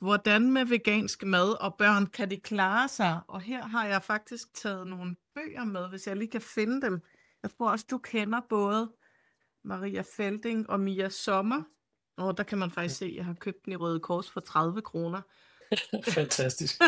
Hvordan med vegansk mad og børn, kan de klare sig? Og her har jeg faktisk taget nogle bøger med, hvis jeg lige kan finde dem. Jeg tror også, du kender både Maria Felding og Mia Sommer. Og der kan man faktisk se, at jeg har købt den i Røde Kors for 30 kroner. Fantastisk.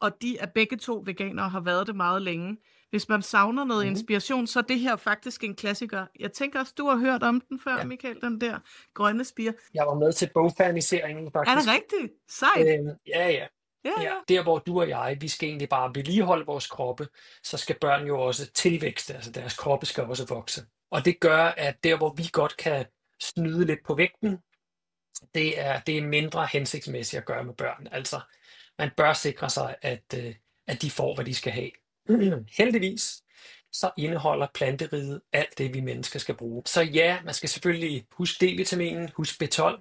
Og de er begge to veganere og har været det meget længe. Hvis man savner noget Mhm. inspiration, så er det her faktisk en klassiker. Jeg tænker også, du har hørt om den før, Ja, Michael, den der grønne spire. jeg var med til bogferniseringen Er det faktisk. rigtigt? Sejt. Ja, ja. Ja, Ja, ja. der hvor du og jeg, vi skal egentlig bare vedligeholde vores kroppe, så skal børn jo også tilvækste, altså deres kroppe skal også vokse. Og det gør, at der hvor vi godt kan snyde lidt på vægten, det er mindre hensigtsmæssigt at gøre med børn. Altså, man bør sikre sig, at de får, hvad de skal have. Heldigvis, så indeholder planteriget alt det, vi mennesker skal bruge. Så ja, man skal selvfølgelig huske D-vitaminen, huske B12,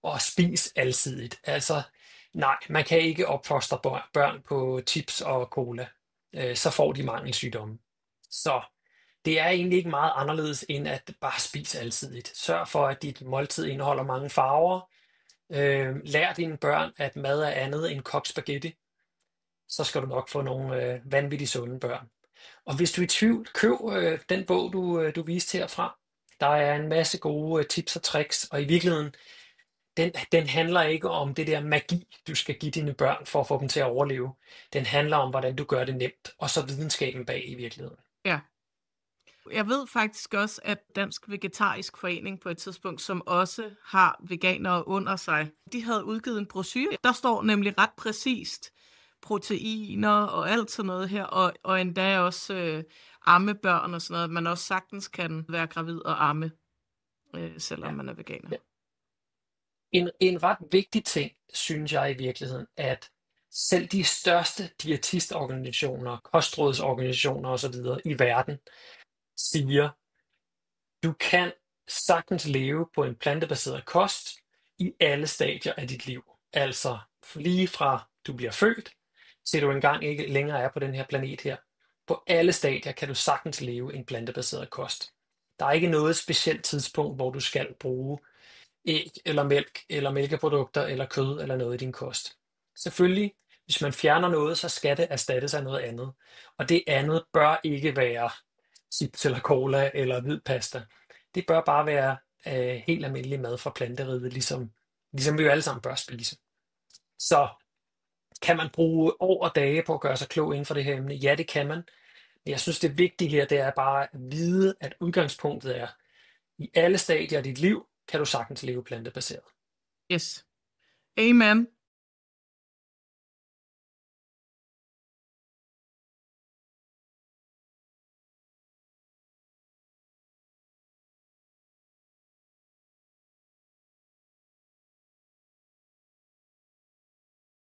og spis alsidigt. Altså, nej, man kan ikke opfostre børn på chips og cola. Så får de mangelsygdomme. Så det er egentlig ikke meget anderledes end at bare spise alsidigt. Sørg for, at dit måltid indeholder mange farver. Lær dine børn, at mad er andet end kogt spaghetti. Så skal du nok få nogle vanvittigt sunde børn. Og hvis du er i tvivl, køb den bog, du viste herfra. Der er en masse gode tips og tricks, og i virkeligheden, den handler ikke om det der magi, du skal give dine børn for at få dem til at overleve. Den handler om, hvordan du gør det nemt, og så videnskaben bag i virkeligheden. Ja. Jeg ved faktisk også, at Dansk Vegetarisk Forening på et tidspunkt, som også har veganere under sig, de havde udgivet en brochure. Der står nemlig ret præcist proteiner og alt sådan noget her, og endda også ammebørn og sådan noget, at man også sagtens kan være gravid og amme, selvom Ja. man er veganer. Ja. En ret vigtig ting, synes jeg i virkeligheden, at selv de største dietistorganisationer, kostrådsorganisationer osv. i verden siger, du kan sagtens leve på en plantebaseret kost i alle stadier af dit liv. Altså lige fra du bliver født, til du engang ikke længere er på den her planet her. På alle stadier kan du sagtens leve en plantebaseret kost. Der er ikke noget specielt tidspunkt, hvor du skal bruge æg eller mælk eller mælkeprodukter eller kød eller noget i din kost. Selvfølgelig, hvis man fjerner noget, så skal det erstattes af noget andet. Og det andet bør ikke være chips eller cola eller hvid pasta. Det bør bare være helt almindelig mad fra planteriget, ligesom vi jo alle sammen bør spise. Så kan man bruge år og dage på at gøre sig klog inden for det her emne? Ja, det kan man. Men jeg synes, det vigtige her, det er bare at vide, at udgangspunktet er, i alle stadier af dit liv, kan du sagtens leve plantebaseret. Yes. Amen.